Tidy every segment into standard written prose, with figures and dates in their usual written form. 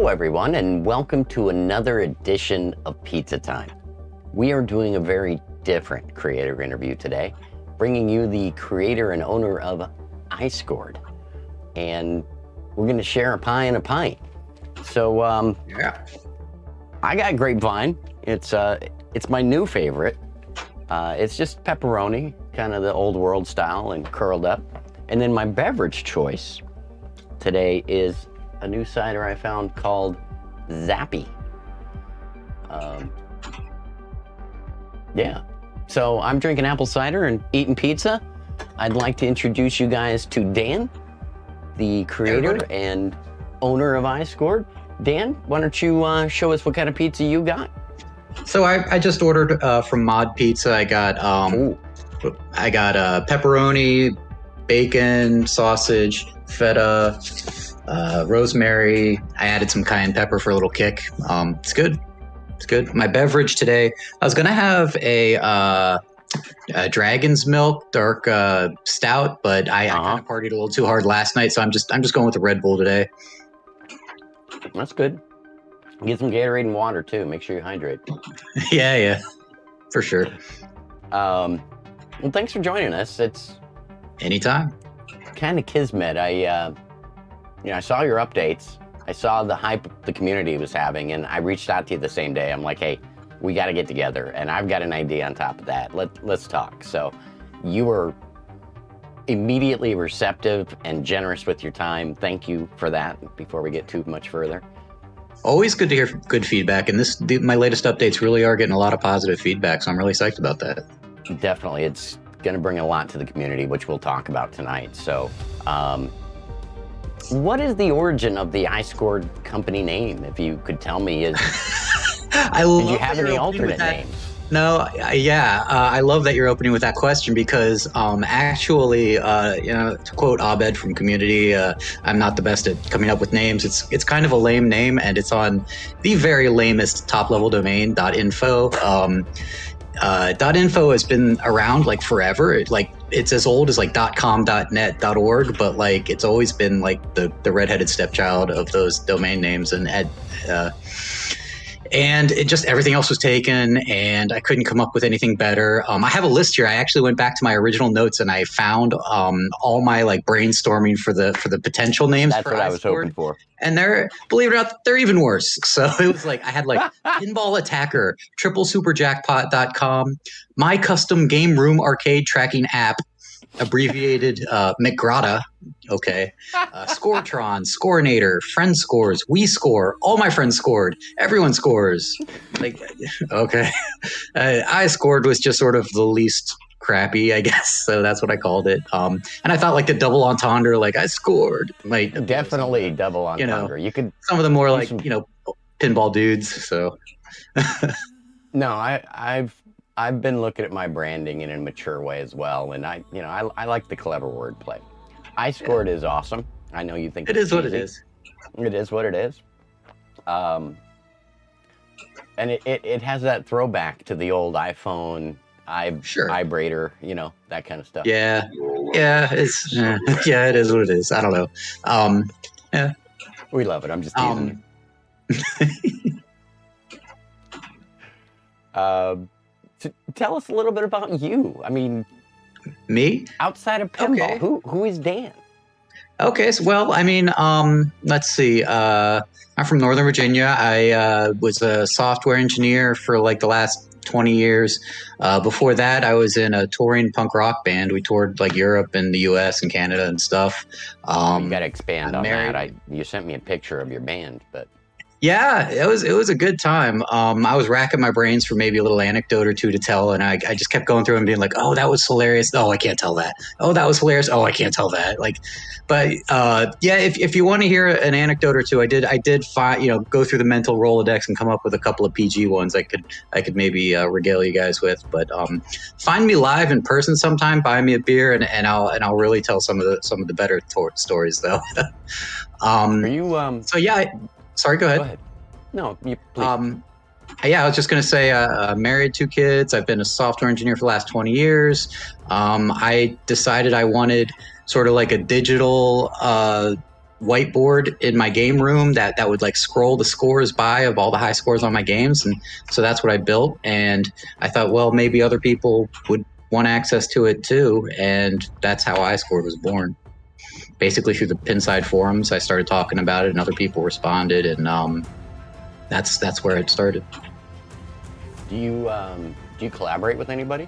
Hello everyone, and welcome to another edition of Pizza Time. We are doing a very different creator interview today, bringing you the creator and owner of iScored. And we're gonna share a pie and a pint. So I got Grapevine. It's my new favorite. It's just pepperoni, kind of the old world style and curled up. And then my beverage choice today is a new cider I found called Zappy. Yeah, so I'm drinking apple cider and eating pizza. I'd like to introduce you guys to Dan, the creator and owner of iScored. Dan, why don't you show us what kind of pizza you got? So I just ordered from Mod Pizza. I got pepperoni, bacon, sausage, feta, rosemary. I added some cayenne pepper for a little kick. It's good. It's good. My beverage today, I was gonna have a Dragon's Milk dark stout, but I kind of partied a little too hard last night, so I'm just going with the Red Bull today. That's good. Get some Gatorade and water too. Make sure you hydrate. Yeah, for sure. Well, thanks for joining us. It's anytime. Kind of kismet. I saw your updates. I saw the hype the community was having, and I reached out to you the same day. I'm like, hey, we got to get together, and I've got an idea on top of that. Let's talk. So you were immediately receptive and generous with your time. Thank you for that. Before we get too much further. Always good to hear good feedback, and my latest updates really are getting a lot of positive feedback, so I'm really psyched about that. Definitely, it's going to bring a lot to the community, which we'll talk about tonight. So, what is the origin of the iScored company name? If you could tell me, did you have any alternate names? No, I love that you're opening with that question because actually, to quote Abed from Community, I'm not the best at coming up with names. It's kind of a lame name, and it's on the very lamest top-level domain, .info. .info has been around like forever. It's as old as like .com, .net, .org, but like it's always been like the redheaded stepchild of those domain names, and it just, everything else was taken, and I couldn't come up with anything better. I have a list here. I actually went back to my original notes and I found all my like brainstorming for the potential names. That's what I was hoping for. And believe it or not, they're even worse. So it was like, I had like Pinball Attacker, TripleSuperJackpot.com, My Custom Game Room Arcade Tracking App, abbreviated McGrata. Okay. Scoretron, Scorinator, Friend Scores, We Score, all my friends scored, everyone scores. Like, okay. iScored was just sort of the least crappy, I guess. So that's what I called it. And I thought like the double entendre, like I scored. Like definitely double entendre. You could some of them more like, pinball dudes. So no, I've been looking at my branding in a mature way as well, and I like the clever wordplay. iScored is awesome. I know you think it is what it is. It is what it is. And it has that throwback to the old iPhone, vibrator, that kind of stuff. Yeah, it's it is what it is. I don't know. Yeah, we love it. I'm just teasing you. Tell us a little bit about you. I mean, me? Outside of pinball, okay. Who is Dan? Okay, so, well, I mean, let's see. I'm from Northern Virginia. I was a software engineer for like the last 20 years. Before that, I was in a touring punk rock band. We toured like Europe and the US and Canada and stuff. You got to expand on that. You sent me a picture of your band, but... Yeah, it was a good time. I was racking my brains for maybe a little anecdote or two to tell, and I just kept going through and being like, "Oh, that was hilarious. Oh, I can't tell that. Oh, that was hilarious. Oh, I can't tell that." If you want to hear an anecdote or two, I did find go through the mental Rolodex and come up with a couple of PG ones I could maybe regale you guys with. But find me live in person sometime. Buy me a beer, and I'll really tell some of the better stories though. Are you So yeah. Sorry, go ahead. Go ahead. No, you please. I was just going to say, married, 2 kids. I've been a software engineer for the last 20 years. I decided I wanted sort of like a digital whiteboard in my game room that would like scroll the scores by of all the high scores on my games, and so that's what I built. And I thought, well, maybe other people would want access to it too, and that's how iScored was born. Basically, through the Pinside forums, I started talking about it, and other people responded, and that's where it started. Do you collaborate with anybody?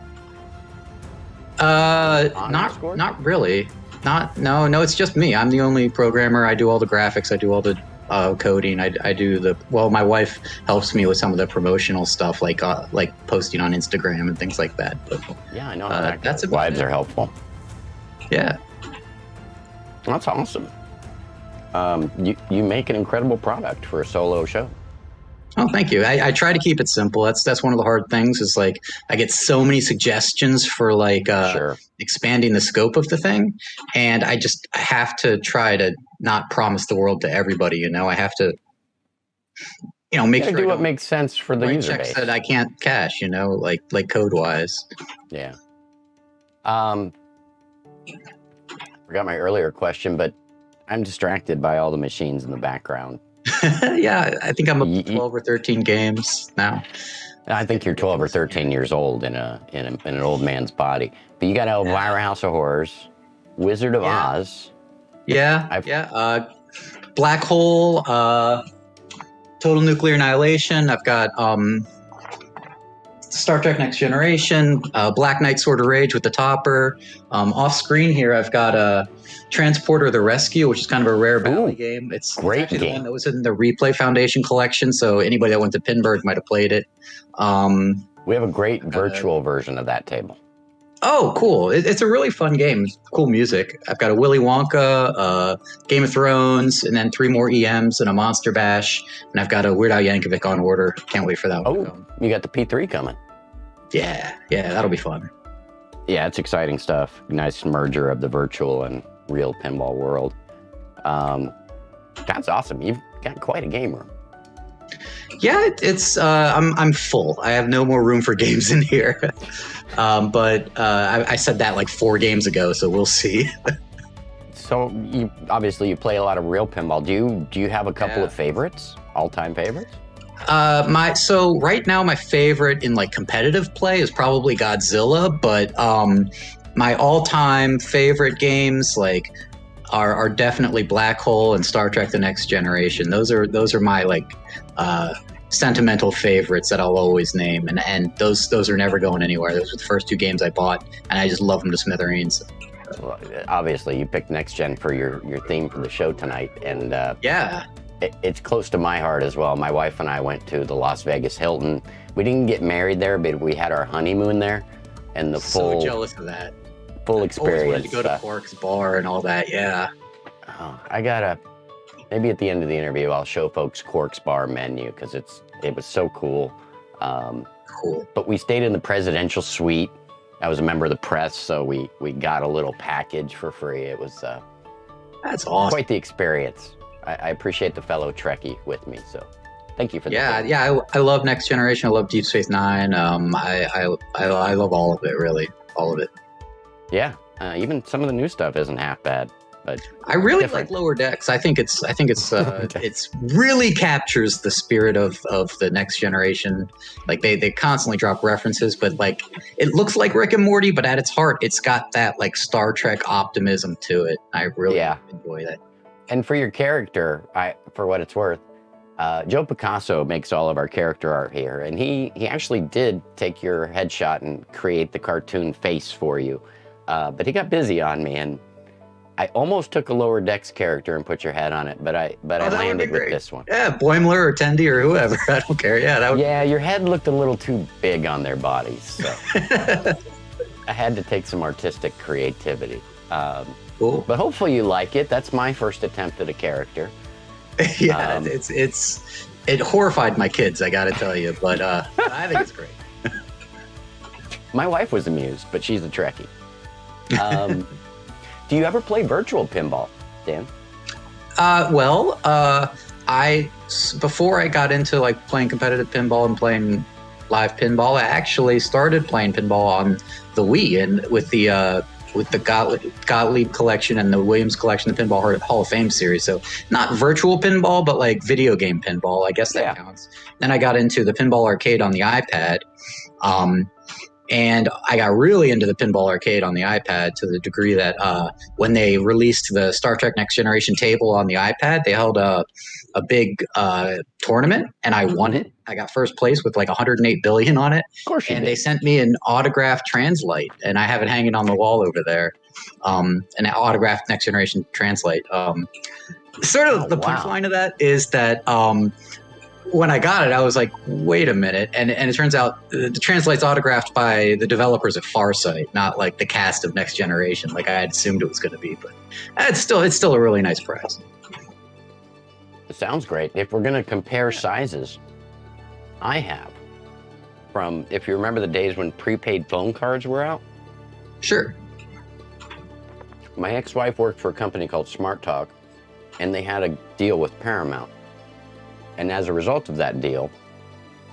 Not really. No. It's just me. I'm the only programmer. I do all the graphics. I do all the coding. I do my wife helps me with some of the promotional stuff, like posting on Instagram and things like that. But yeah, I know how that that's goes. Wives are helpful. Yeah. That's awesome. You make an incredible product for a solo show. Oh, thank you. I try to keep it simple. That's one of the hard things is like I get so many suggestions for like expanding the scope of the thing. And I have to try to not promise the world to everybody, you know. I have to, make sure do what makes sense for the user checks base that I can't cache, like code wise. Yeah. Forgot my earlier question, but I'm distracted by all the machines in the background. Yeah, I think I'm up to 12 or 13 games now. I think you're 12 or 13 years old in an old man's body. But you got Elvira House of Horrors, Wizard of Oz. Yeah. Black Hole, Total Nuclear Annihilation. I've got Star Trek Next Generation, Black Knight Sword of Rage with the topper. Off screen here, I've got Transporter the Rescue, which is kind of a rare Bally game. It's great actually game. The one that was in the Replay Foundation collection, so anybody that went to Pinburg might have played it. We have a great virtual version of that table. Oh, cool. It's a really fun game. Cool music. I've got a Willy Wonka, Game of Thrones, and then 3 more EMs and a Monster Bash. And I've got a Weird Al Yankovic on order. Can't wait for that one to come. You got the P3 coming. Yeah, that'll be fun. Yeah, it's exciting stuff. Nice merger of the virtual and real pinball world. That's awesome. You've got quite a game room. Yeah, it's I'm full. I have no more room for games in here. But I said that like 4 games ago, so we'll see. So you play a lot of real pinball. Do you have a couple of favorites? All-time favorites? So right now my favorite in like competitive play is probably Godzilla, but my all-time favorite games like are definitely Black Hole and Star Trek: The Next Generation. Those are my like sentimental favorites that I'll always name, and those are never going anywhere. Those were the first 2 games I bought, and I just love them to smithereens. Well, obviously, you picked Next Gen for your theme for the show tonight, and it's close to my heart as well. My wife and I went to the Las Vegas Hilton. We didn't get married there, but we had our honeymoon there, and the full. So jealous of that. Full experience. I always wanted to go to Quark's bar and all that. Yeah. Oh, maybe at the end of the interview, I'll show folks Quark's bar menu because it was so cool. Cool. But we stayed in the presidential suite. I was a member of the press, so we got a little package for free. It was that's awesome. Quite the experience. I appreciate the fellow Trekkie with me, so thank you for that. Yeah. I love Next Generation. I love Deep Space Nine. I love all of it, really, all of it. Yeah, even some of the new stuff isn't half bad. But I really like Lower Decks. I think it's it's really captures the spirit of the Next Generation. Like they constantly drop references, but like it looks like Rick and Morty, but at its heart, it's got that like Star Trek optimism to it. I really enjoy that. And for your character, for what it's worth, Joe Picasso makes all of our character art here, and he actually did take your headshot and create the cartoon face for you, but he got busy on me, and I almost took a Lower Decks character and put your head on it, but I landed with this one. Yeah, Boimler or Tendi or whoever, I don't care. Yeah, your head looked a little too big on their bodies, so I had to take some artistic creativity. Cool. But hopefully you like it. That's my first attempt at a character. Yeah, it horrified my kids, I got to tell you, but I think it's great. My wife was amused, but she's a Trekkie. Do you ever play virtual pinball, Dan? Before I got into like playing competitive pinball and playing live pinball, I actually started playing pinball on the Wii and with the with the Gottlieb collection and the Williams collection, the Pinball Hall of Fame series. So not virtual pinball, but like video game pinball. I guess that counts. Then I got into the Pinball Arcade on the iPad. And I got really into the Pinball Arcade on the iPad to the degree that when they released the Star Trek Next Generation table on the iPad, they held a big tournament, and I won it. I got first place with like 108 billion on it. Of course you did. They sent me an autographed translate, and I have it hanging on the wall over there. An autographed Next Generation translate. Sort of the punchline of that is that when I got it, I was like, wait a minute. And it turns out the translate's autographed by the developers of Farsight, not like the cast of Next Generation, like I had assumed it was going to be. But it's still a really nice prize. It sounds great. If we're going to compare sizes, I have from, if you remember the days when prepaid phone cards were out. Sure. My ex-wife worked for a company called Smart Talk, and they had a deal with Paramount. And as a result of that deal,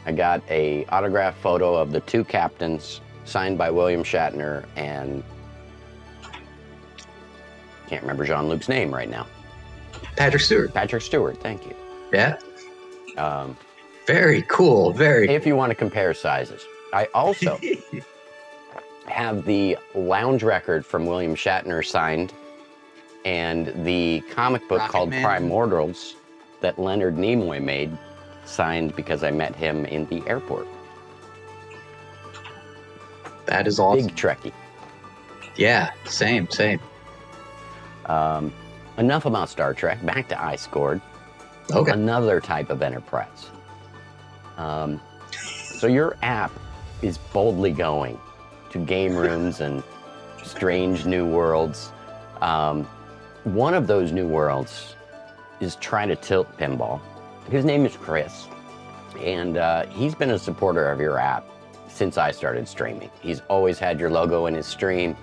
I got a autographed photo of the two captains signed by William Shatner and can't remember Jean-Luc's name right now. Patrick Stewart. Patrick Stewart, thank you. Yeah. Very cool. If you want to compare sizes. I also have the lounge record from William Shatner signed and the comic book called Primordials that Leonard Nimoy made, signed because I met him in the airport. That is awesome. Big Trekkie. Yeah, same. Enough about Star Trek. Back to iScored. Okay. Another type of enterprise. So your app is boldly going to game rooms and strange new worlds. One of those new worlds is trying to tilt pinball. His name is Chris, and he's been a supporter of your app since I started streaming. He's always had your logo in his stream.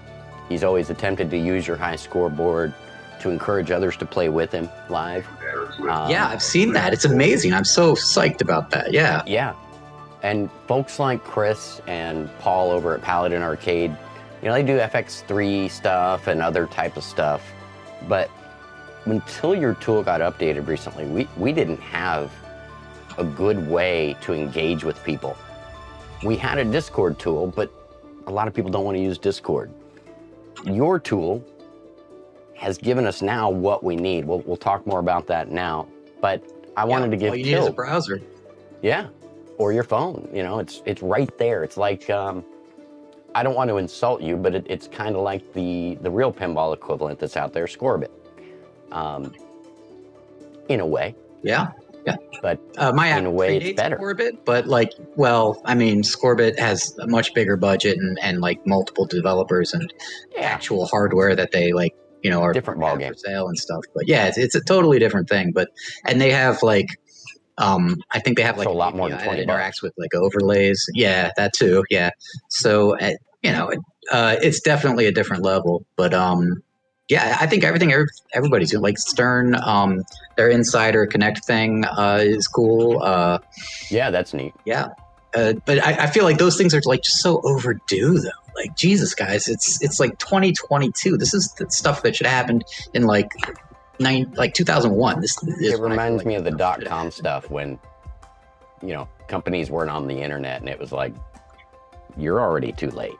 He's always attempted to use your high scoreboard to encourage others to play with him live. Yeah, I've seen that. It's amazing. I'm so psyched about that. Yeah. Yeah. And folks like Chris and Paul over at Paladin Arcade, you know, they do FX3 stuff and other type of stuff, but until your tool got updated recently, we didn't have a good way to engage with people. We had a Discord tool, but a lot of people don't want to use Discord. Your tool has given us now what we need. We'll talk more about that now, but I wanted to give all you need is a browser. Yeah, or your phone. You know, it's right there. It's like, I don't want to insult you, but it's kind of like the real pinball equivalent that's out there, Scorbit. In a way. Yeah. But my app in a way, it's better. Scorbit, but like, well, I mean, Scorbit has a much bigger budget and like multiple developers and actual hardware that they like, you know, are different ball game for sale and stuff. But yeah, it's a totally different thing. And they have like, I think they have like a lot more than 20 that interacts with like overlays. Yeah, that too. Yeah. So you know, it's definitely a different level. But yeah, I think everybody's doing, like Stern, their Insider Connect thing is cool. Yeah, that's neat. Yeah, but I feel like those things are like just so overdue, though. Like, Jesus, guys, it's like 2022. This is the stuff that should have happened in like 2001. It reminds me of the .com stuff when, you know, companies weren't on the internet, and it was like, you're already too late.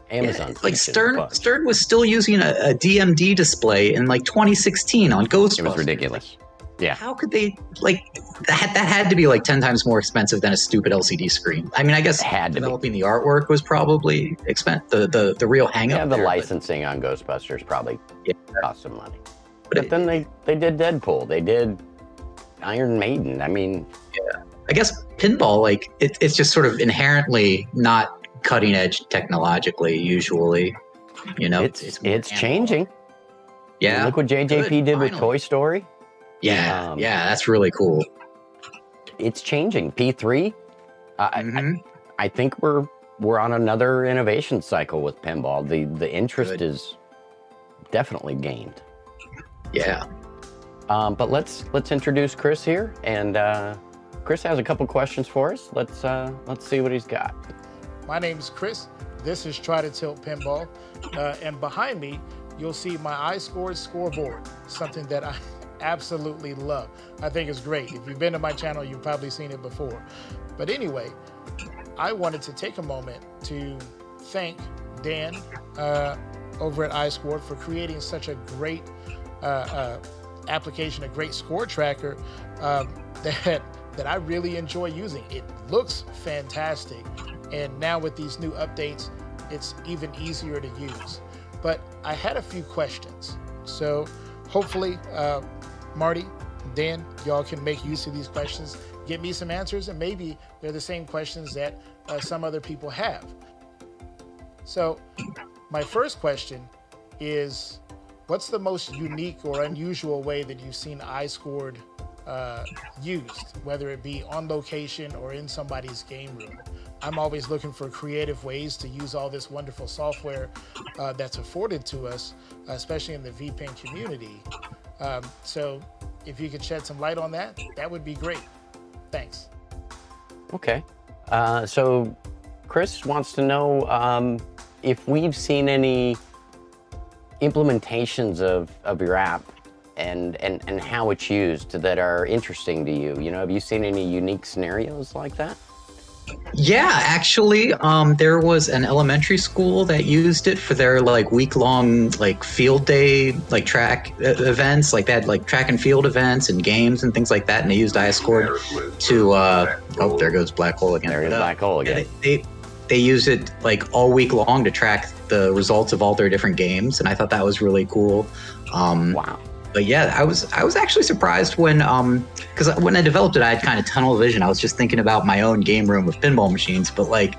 Amazon. Yeah, like Stern was still using a DMD display in like 2016 on Ghostbusters. It was ridiculous. Yeah. How could they like that? That had to be like 10 times more expensive than a stupid LCD screen. I mean, I guess developing the artwork was probably expensive. The real hang up. Yeah, the licensing on Ghostbusters probably cost some money. But then they did Deadpool. They did Iron Maiden. I mean, yeah. I guess pinball, like it's just sort of inherently not cutting edge technologically. Usually, you know, it's changing. Yeah, look what JJP did with Toy Story. Yeah, that's really cool. It's changing. P3. I think we're on another innovation cycle with pinball. The interest is definitely gained. Yeah. But let's introduce Chris here, and Chris has a couple questions for us. Let's see what he's got. My name is Chris. This is Try to Tilt Pinball. And behind me, you'll see my iScored scoreboard, something that I absolutely love. I think it's great. If you've been to my channel, you've probably seen it before. But anyway, I wanted to take a moment to thank Dan over at iScored for creating such a great application, a great score tracker that I really enjoy using. It looks fantastic. And now with these new updates, it's even easier to use. But I had a few questions. So hopefully, Marty, Dan, y'all can make use of these questions, get me some answers, and maybe they're the same questions that some other people have. So my first question is, what's the most unique or unusual way that you've seen iScored used, whether it be on location or in somebody's game room? I'm always looking for creative ways to use all this wonderful software that's afforded to us, especially in the VPN community. So if you could shed some light on that, that would be great. Thanks. Okay. So Chris wants to know if we've seen any implementations of your app and how it's used that are interesting to you. You know, have you seen any unique scenarios like that? Yeah, actually, there was an elementary school that used it for their like week-long like field day like track events, like they had like track and field events and games and things like that, and they used iScored to oh, there goes black hole again. There is black hole again. They use it like all week long to track the results of all their different games, and I thought that was really cool. Wow. But yeah, I was actually surprised when because when I developed it, I had kind of tunnel vision. I was just thinking about my own game room of pinball machines, but like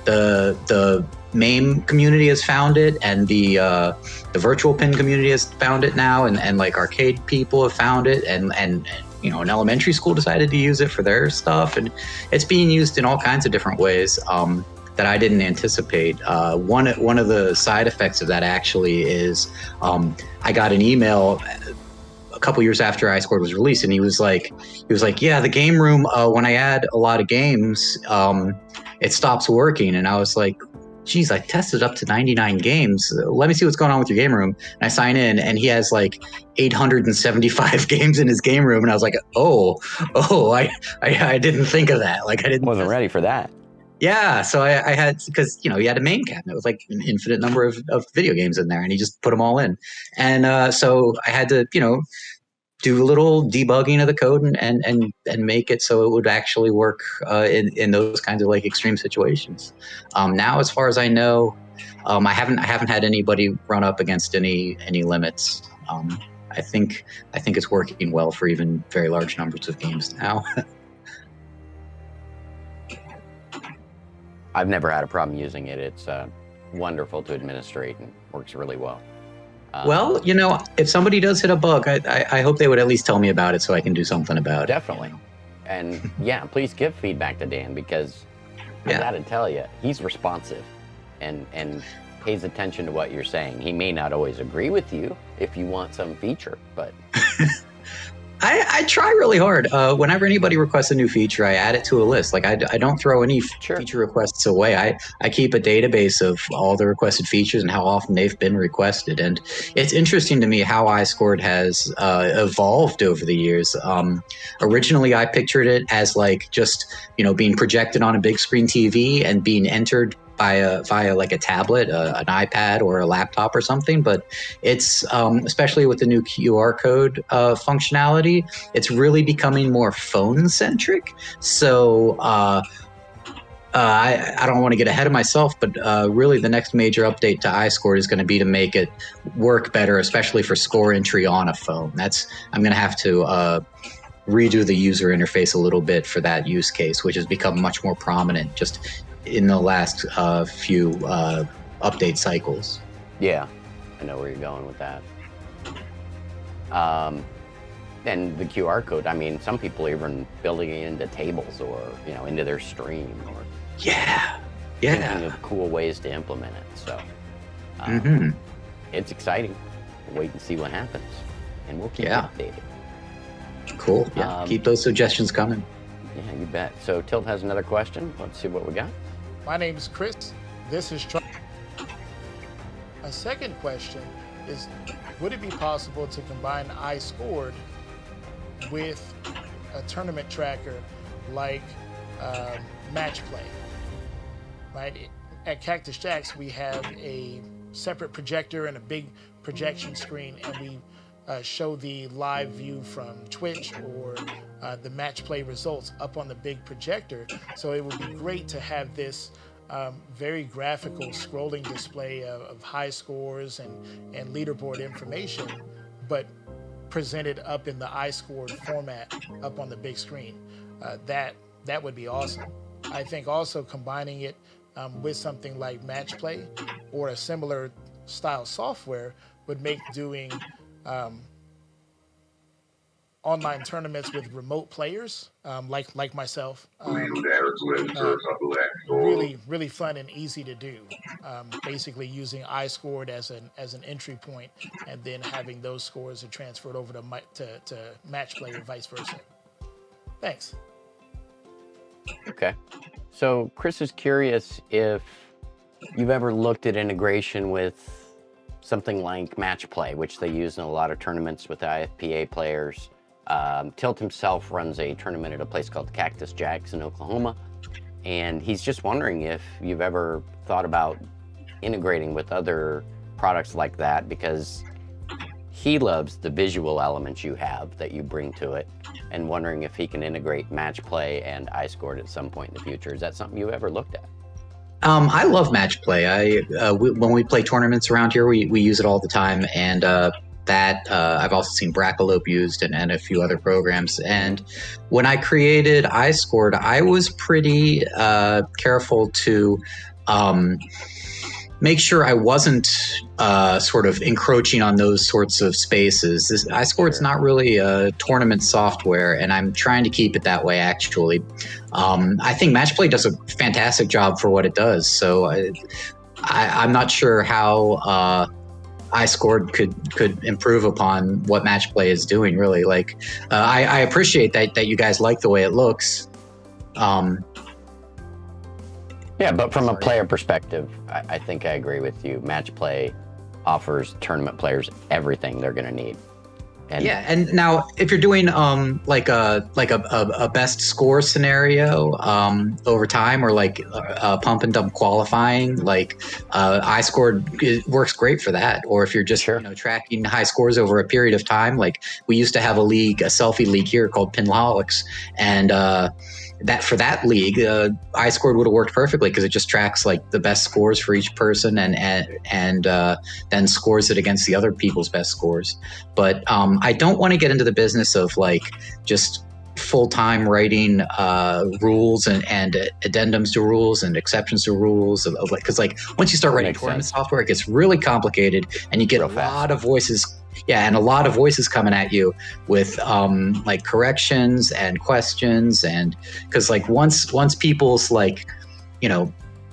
the MAME community has found it, and the virtual pin community has found it now, and like arcade people have found it, and you know, an elementary school decided to use it for their stuff, and it's being used in all kinds of different ways that I didn't anticipate. One of the side effects of that actually is I got an email a couple years after iScored was released, and he was like, yeah, the game room, when I add a lot of games, it stops working. And I was like, geez, I tested up to 99 games. Let me see what's going on with your game room. And I sign in, and he has like 875 games in his game room. And I was like, I didn't think of that. Like I Wasn't ready for that. Yeah, so I had, because, you know, he had a main cabinet with like an infinite number of video games in there, and he just put them all in. And so I had to, you know, do a little debugging of the code and make it so it would actually work in those kinds of like extreme situations. Now, as far as I know, I haven't had anybody run up against any limits. I think it's working well for even very large numbers of games now. I've never had a problem using it. It's wonderful to administrate and works really well. Well, you know, if somebody does hit a bug, I hope they would at least tell me about it so I can do something about it. Definitely. And yeah, please give feedback to Dan, because I gotta tell you, he's responsive and pays attention to what you're saying. He may not always agree with you if you want some feature, but... I try really hard. Whenever anybody requests a new feature, I add it to a list. Like I don't throw any feature requests away. I keep a database of all the requested features and how often they've been requested. And it's interesting to me how iScored has evolved over the years. Originally, I pictured it as like just, you know, being projected on a big screen TV and being entered via like a tablet, an iPad, or a laptop or something. But it's especially with the new QR code functionality, it's really becoming more phone centric. So I don't want to get ahead of myself, but really the next major update to iScored is going to be to make it work better, especially for score entry on a phone. I'm going to have to redo the user interface a little bit for that use case, which has become much more prominent just in the last few update cycles. Yeah, I know where you're going with that. And the QR code, I mean, some people are even building it into tables or, you know, into their stream, or thinking of cool ways to implement it. So it's exciting. We'll wait and see what happens, and we'll keep you updated. Cool. Yeah, keep those suggestions coming. Yeah, you bet. So Tilt has another question. Let's see what we got. My name is Chris. This is A second question is, would it be possible to combine iScored with a tournament tracker like Match Play? Right? At Cactus Jacks, we have a separate projector and a big projection screen, and we show the live view from Twitch or the Match Play results up on the big projector. So it would be great to have this very graphical scrolling display of high scores and leaderboard information, but presented up in the iScored format up on the big screen. That would be awesome. I think also combining it with something like Match Play or a similar style software would make doing online tournaments with remote players, like myself, really fun and easy to do. Basically using iScored as an entry point, and then having those scores are transferred over to Match Play or vice versa. Thanks. Okay. So Chris is curious if you've ever looked at integration with something like Match Play, which they use in a lot of tournaments with IFPA players. Tilt himself runs a tournament at a place called Cactus Jacks in Oklahoma, and he's just wondering if you've ever thought about integrating with other products like that, because he loves the visual elements you have that you bring to it, and wondering if he can integrate Match Play and iScored at some point in the future. Is that something you've ever looked at? I love Match Play. When we play tournaments around here, we use it all the time, and I've also seen Brackalope used and a few other programs. And when I created iScored, I was pretty careful to make sure I wasn't sort of encroaching on those sorts of spaces. iScored's not really a tournament software, and I'm trying to keep it that way, actually. I think Match Play does a fantastic job for what it does, so I'm not sure how iScored could improve upon what Match Play is doing, really. Like, I appreciate that you guys like the way it looks. Yeah, but from a player perspective, I think I agree with you. Match Play offers tournament players everything they're going to need. And yeah, and now if you're doing like a best score scenario over time, or like pump and dump qualifying, like iScored works great for that. Or if you're just tracking high scores over a period of time, like we used to have a selfie league here called Pinholics, and for that league, iScored would have worked perfectly, because it just tracks like the best scores for each person and then scores it against the other people's best scores. But I don't want to get into the business of like just full-time writing rules and addendums to rules and exceptions to rules of like, because like once you start writing tournament software, it gets really complicated, and you get a lot of voices. Yeah, and a lot of voices coming at you with like corrections and questions, and because like once people's like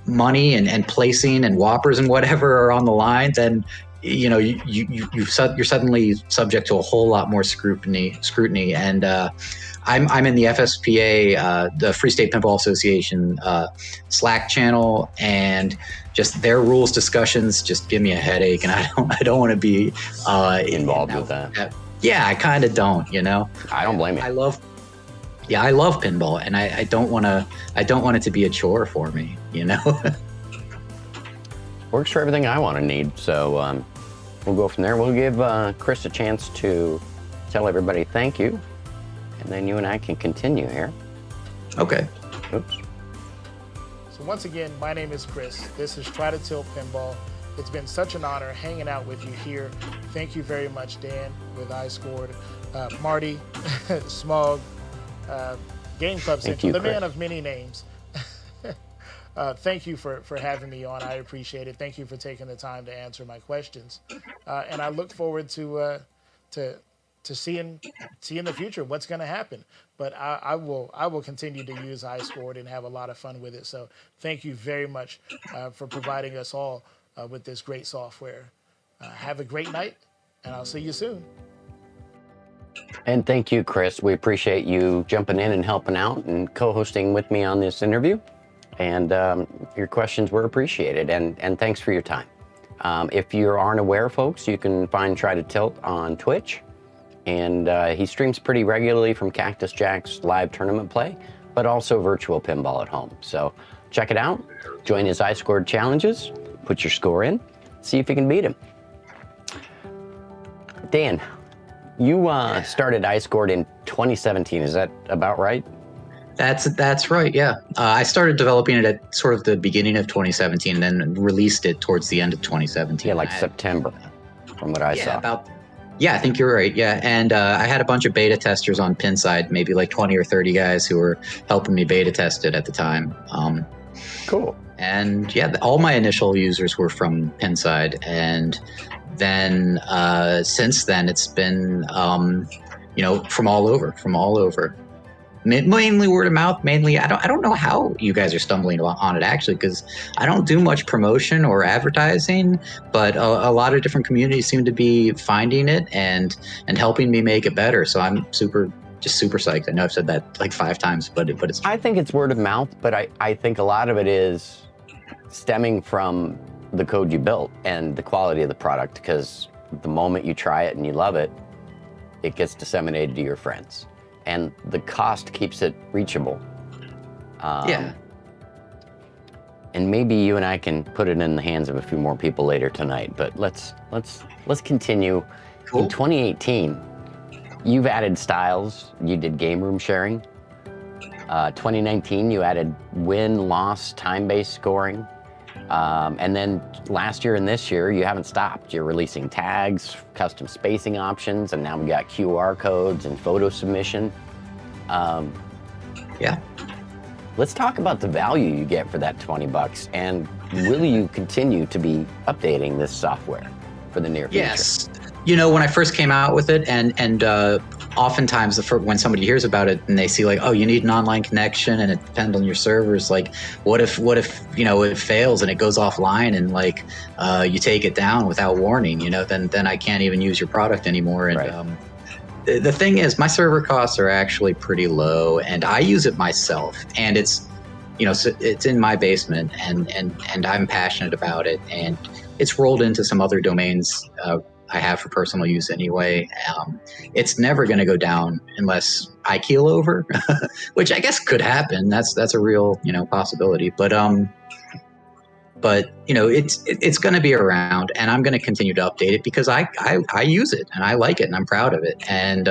money and placing and whoppers and whatever are on the line, then you're suddenly subject to a whole lot more scrutiny. And I'm in the FSPA, the Free State Pinball Association Slack channel, and just their rules discussions just give me a headache, and I don't want to be involved with that. Yeah, I kind of don't. I don't blame you. I love pinball, and I don't want it to be a chore for me. Works for everything I want to need. So we'll go from there. We'll give Chris a chance to tell everybody thank you, and then you and I can continue here. Okay. Oops. So once again, my name is Chris. This is Try to Tilt Pinball. It's been such an honor hanging out with you here. Thank you very much, Dan, with iScored, Marty, Smog, Game Club Central, the man of many names. Thank you for having me on. I appreciate it. Thank you for taking the time to answer my questions. And I look forward to seeing in the future what's going to happen. But I will continue to use iScored and have a lot of fun with it. So thank you very much for providing us all with this great software. Have a great night, and I'll see you soon. And thank you, Chris. We appreciate you jumping in and helping out and co-hosting with me on this interview. And your questions were appreciated. And thanks for your time. If you aren't aware, folks, you can find Try to Tilt on Twitch. And he streams pretty regularly from Cactus Jack's live tournament play, but also virtual pinball at home. So check it out. Join his iScored challenges. Put your score in. See if you can beat him. Dan, you started iScored in 2017. Is that about right? That's right. Yeah, I started developing it at sort of the beginning of 2017, and then released it towards the end of 2017. Yeah, like September, from what I saw. Yeah, I think you're right. Yeah, and I had a bunch of beta testers on Pinside, maybe like 20 or 30 guys who were helping me beta test it at the time. Cool. And yeah, all my initial users were from Pinside, and then since then it's been from all over. Mainly word of mouth. Mainly, I don't know how you guys are stumbling on it actually, because I don't do much promotion or advertising, but a lot of different communities seem to be finding it and helping me make it better. So I'm super psyched. I know I've said that like 5 times, but it's. I think it's word of mouth, but I think a lot of it is stemming from the code you built and the quality of the product, because the moment you try it and you love it, it gets disseminated to your friends. And the cost keeps it reachable. Yeah. And maybe you and I can put it in the hands of a few more people later tonight. But let's continue. Cool. In 2018, you've added styles. You did game room sharing. 2019, you added win-loss time-based scoring. And then last year and this year, you haven't stopped. You're releasing tags, custom spacing options, and now we got QR codes and photo submission. Yeah. Let's talk about the value you get for that $20, and will you continue to be updating this software for the near future? Yes. When I first came out with it, and oftentimes when somebody hears about it and they see like, oh, you need an online connection and it depends on your servers, like what if it fails and it goes offline and like you take it down without warning, then I can't even use your product anymore. And right. The thing is, my server costs are actually pretty low, and I use it myself, and it's it's in my basement, and I'm passionate about it, and it's rolled into some other domains I have for personal use anyway. It's never going to go down unless I keel over, which I guess could happen. That's a real possibility. But it's going to be around, and I'm going to continue to update it because I use it and I like it and I'm proud of it. And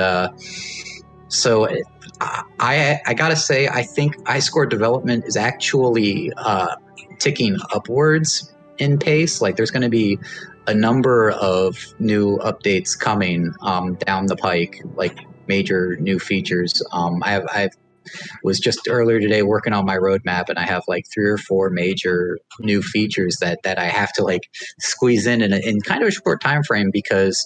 so I gotta say, I think iScored development is actually ticking upwards in pace. Like there's going to be a number of new updates coming down the pike, like major new features. I was just earlier today working on my roadmap, and I have like 3 or 4 major new features that I have to like squeeze in kind of a short time frame, because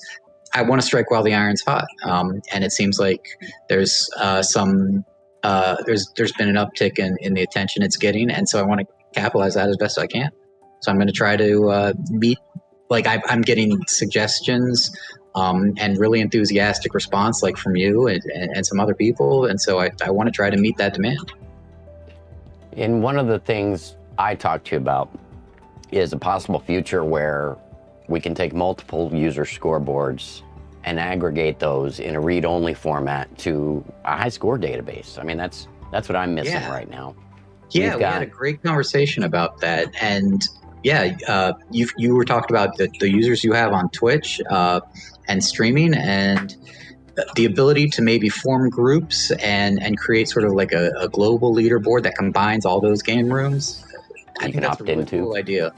I want to strike while the iron's hot. And it seems like there's there's been an uptick in the attention it's getting, and so I want to capitalize that as best I can. So I'm going to try to meet. Like I'm getting suggestions and really enthusiastic response, like from you and some other people, and so I want to try to meet that demand. And one of the things I talked to you about is a possible future where we can take multiple user scoreboards and aggregate those in a read-only format to a high-score database. I mean, that's what I'm missing right now. Yeah, we had a great conversation about that, and you were talking about the users you have on Twitch and streaming, and the ability to maybe form groups and create sort of like a global leaderboard that combines all those game rooms. I think that's a really cool idea.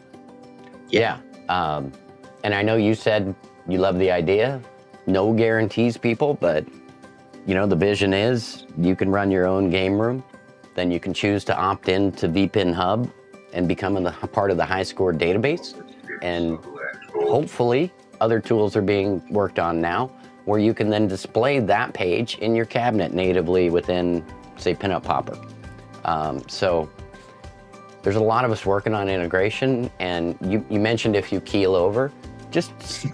Yeah. And I know you said you love the idea. No guarantees, people, but the vision is you can run your own game room. Then you can choose to opt in to VPN Hub and become a part of the iScored database. And hopefully other tools are being worked on now where you can then display that page in your cabinet natively within, say, Pinup Popper. So there's a lot of us working on integration, and you mentioned if you keel over, just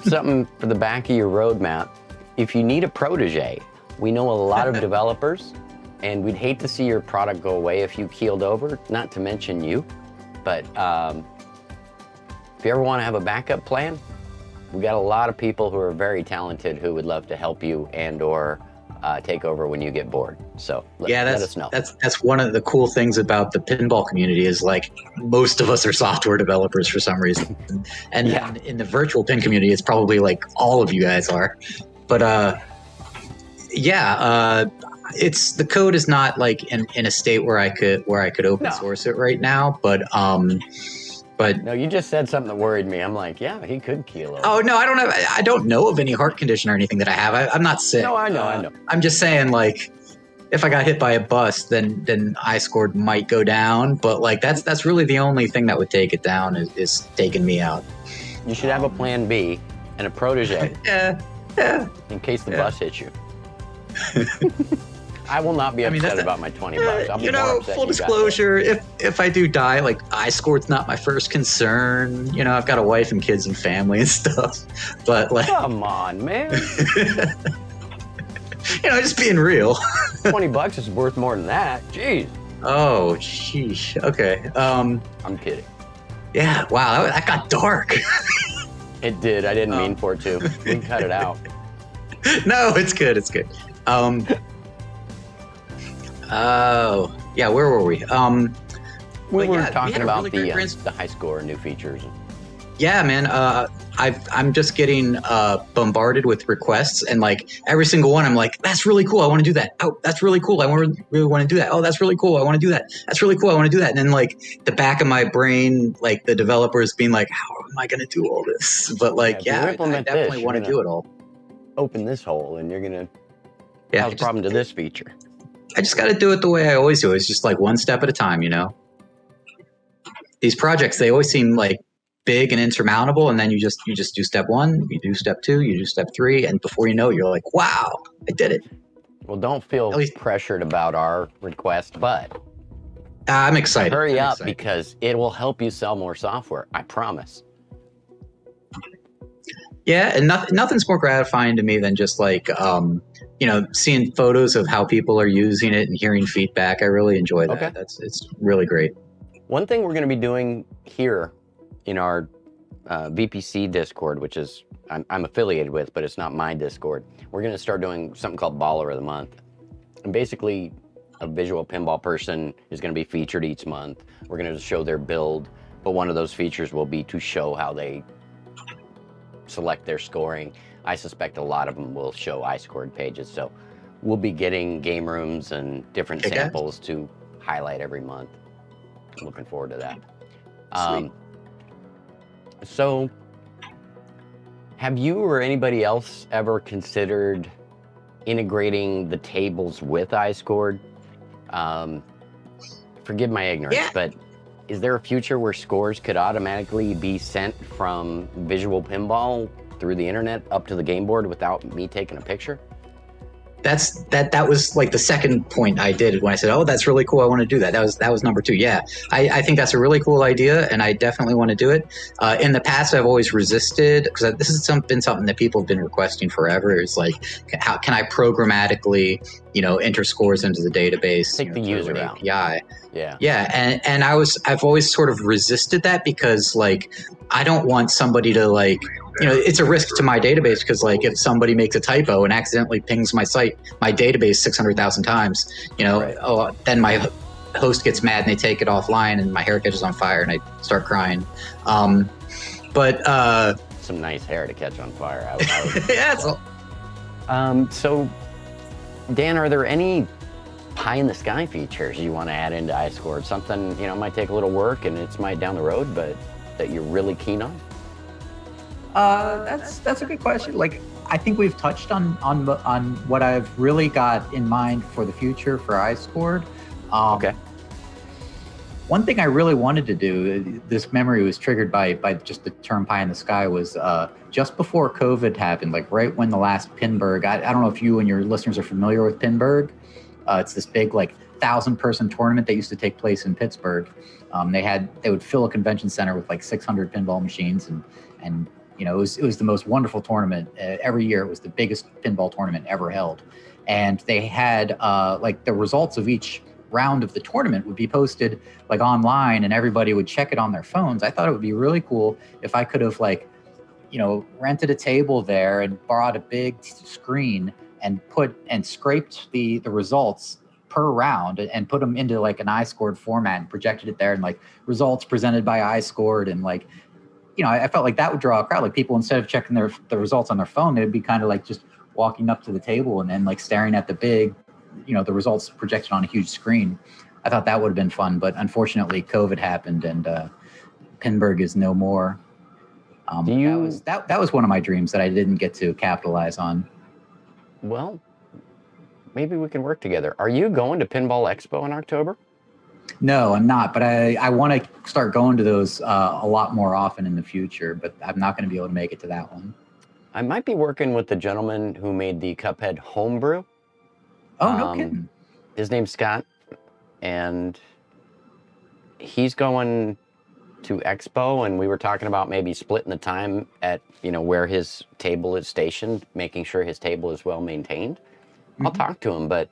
something for the back of your roadmap. If you need a protege, we know a lot of developers, and we'd hate to see your product go away if you keeled over, not to mention you. But if you ever want to have a backup plan, we got a lot of people who are very talented who would love to help you and or take over when you get bored. So let us know. That's one of the cool things about the pinball community is like most of us are software developers for some reason, and Yeah. in the virtual pin community, it's probably like all of you guys are. But it's the code is not like in a state where I could open source it right now, but no, you just said something that worried me. I'm like, yeah, he could keel over. Oh no, I don't know of any heart condition or anything that I have. I'm not sick. No, I know. I'm just saying, like, if I got hit by a bus, then iScored might go down. But like that's really the only thing that would take it down is taking me out. You should have a plan B and a protege. Yeah. In case the bus hits you. I will not be upset about my $20. I'll be more upset full disclosure, if I do die, like iScored's not my first concern. I've got a wife and kids and family and stuff. But like, come on, man. Just being real. $20 is worth more than that. Jeez. Oh, sheesh. Okay. I'm kidding. Yeah. Wow. That got dark. It did. I didn't mean for it to. We can cut it out. No, it's good. It's good. Oh, yeah. Where were we? We were talking about the high score new features. Yeah, man. I'm just getting bombarded with requests, and like every single one, I'm like, "That's really cool. I want to do that. Oh, that's really cool. I really want to do that. Oh, that's really cool. I want to do that. That's really cool. I want to do that." And then like the back of my brain, like the developers being like, "How am I going to do all this?" But like, I definitely want to do it all. Open this hole, and you're gonna cause a problem to this feature. I just got to do it the way I always do. It's just like one step at a time, These projects, they always seem like big and insurmountable, and then you just do step one, you do step two, you do step three, and before you know it, you're like, wow, I did it. Well, don't feel pressured about our request, but I'm excited. Hurry up because it will help you sell more software. I promise. Yeah, and nothing's more gratifying to me than just like seeing photos of how people are using it and hearing feedback. I really enjoy that. Okay. It's really great. One thing we're going to be doing here in our VPC Discord, which is I'm affiliated with, but it's not my Discord. We're going to start doing something called Baller of the Month. And basically, a visual pinball person is going to be featured each month. We're going to show their build, but one of those features will be to show how they select their scoring. I suspect a lot of them will show iScored pages, so we'll be getting game rooms and different samples to highlight every month. I'm looking forward to that. Sweet. So have you or anybody else ever considered integrating the tables with iScored? Forgive my ignorance, but is there a future where scores could automatically be sent from visual pinball through the internet up to the game board without me taking a picture? That was like the second point I did when I said, "Oh, that's really cool. I want to do that." That was number two. Yeah, I think that's a really cool idea, and I definitely want to do it. In the past, I've always resisted because this has been something that people have been requesting forever. It's like, how can I programmatically, enter scores into the database? Take the user out. API. Yeah, and I've always sort of resisted that because like I don't want somebody to like. It's a risk to my database because, like, if somebody makes a typo and accidentally pings my database 600,000 times, then my host gets mad and they take it offline and my hair catches on fire and I start crying. But some nice hair to catch on fire. So, Dan, are there any pie in the sky features you want to add into iScored? Something might take a little work and it's might down the road, but that you're really keen on? That's a good question. Like, I think we've touched on what I've really got in mind for the future for iScored. Okay. One thing I really wanted to do, this memory was triggered by just the term pie in the sky, was just before COVID happened, like right when the last Pinburg, I don't know if you and your listeners are familiar with Pinburg. It's this big, like, 1,000-person tournament that used to take place in Pittsburgh. They would fill a convention center with like 600 pinball machines and it was the most wonderful tournament. Every year, it was the biggest pinball tournament ever held. And they had like the results of each round of the tournament would be posted like online and everybody would check it on their phones. I thought it would be really cool if I could have like, rented a table there and brought a big screen and scraped the results per round and put them into like an iScored format and projected it there, and like results presented by iScored, and like, I felt like that would draw a crowd. Like people, instead of checking the results on their phone, they'd be kind of like just walking up to the table and then like staring at the big, the results projected on a huge screen. I thought that would have been fun, but unfortunately COVID happened and Pinburg is no more. That was one of my dreams that I didn't get to capitalize on. Well, maybe we can work together. Are you going to Pinball Expo in October? No, I'm not, but I want to start going to those a lot more often in the future, but I'm not going to be able to make it to that one. I might be working with the gentleman who made the Cuphead homebrew. Oh, no kidding. His name's Scott, and he's going to Expo, and we were talking about maybe splitting the time at, where his table is stationed, making sure his table is well maintained. Mm-hmm. I'll talk to him, but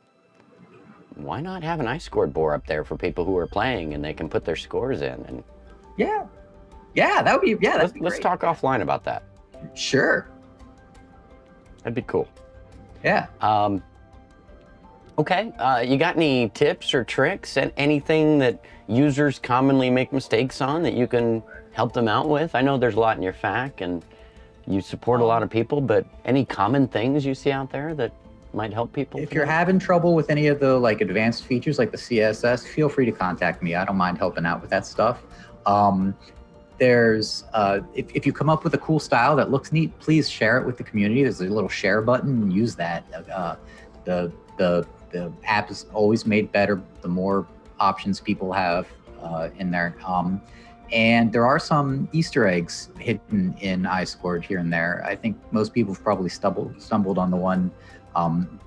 why not have an iScored board up there for people who are playing and they can put their scores in? And yeah, that would be, that'd be great. Let's talk offline about that. Sure. That'd be cool. Yeah. Okay, you got any tips or tricks and anything that users commonly make mistakes on that you can help them out with? I know there's a lot in your FAQ and you support a lot of people, but any common things you see out there that might help people? If you're having trouble with any of the like advanced features like the CSS, feel free to contact me. I don't mind helping out with that stuff. There's if you come up with a cool style that looks neat, please share it with the community. There's a little share button, and use that. The app is always made better the more options people have in there. And there are some Easter eggs hidden in iScored here and there. I think most people have probably stumbled on the one.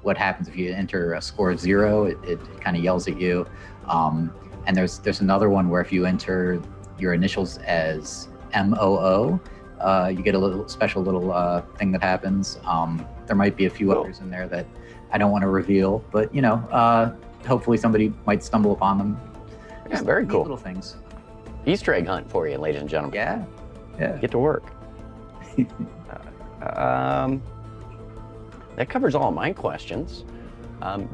What happens if you enter a score of 0? It kind of yells at you. And there's another one where if you enter your initials as MOO, you get a little special thing that happens. There might be a few others in there that I don't want to reveal, but hopefully somebody might stumble upon them. Yeah, very cool. Little things. Easter egg hunt for you, ladies and gentlemen. Yeah. Get to work. That covers all my questions.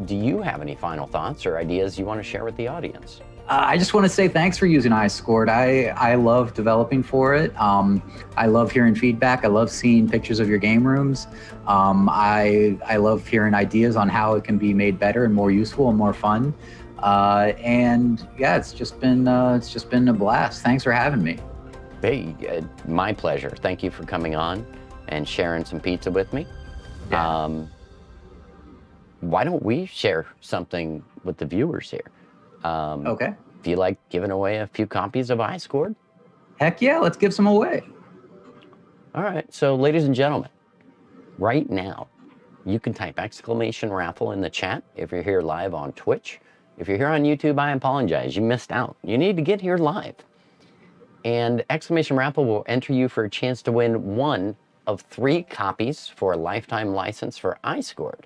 Do you have any final thoughts or ideas you want to share with the audience? I just want to say thanks for using iScored. I love developing for it. I love hearing feedback. I love seeing pictures of your game rooms. I love hearing ideas on how it can be made better and more useful and more fun. And yeah, it's just been a blast. Thanks for having me. Hey, my pleasure. Thank you for coming on and sharing some pizza with me. Yeah. Why don't we share something with the viewers here? Okay. Do you like giving away a few copies of iScored? Heck yeah, let's give some away. All right, so ladies and gentlemen, right now, you can type !raffle in the chat if you're here live on Twitch. If you're here on YouTube, I apologize, you missed out. You need to get here live. And !raffle will enter you for a chance to win one of 3 copies for a lifetime license for iScored,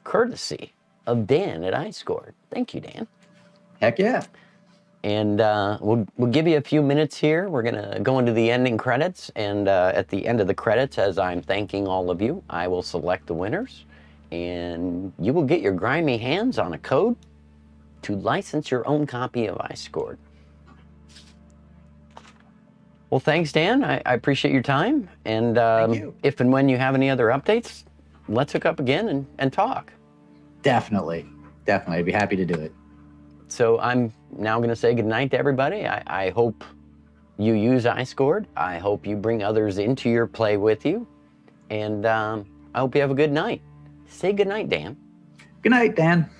courtesy of Dan at iScored. Thank you, Dan. Heck yeah. And we'll give you a few minutes here. We're going to go into the ending credits. And at the end of the credits, as I'm thanking all of you, I will select the winners. And you will get your grimy hands on a code to license your own copy of iScored. Well, thanks, Dan. I appreciate your time. And Thank you. If and when you have any other updates, let's hook up again and talk. Definitely. I'd be happy to do it. So I'm now going to say goodnight to everybody. I hope you use iScored. I hope you bring others into your play with you. And I hope you have a good night. Say goodnight, Dan. Good night, Dan.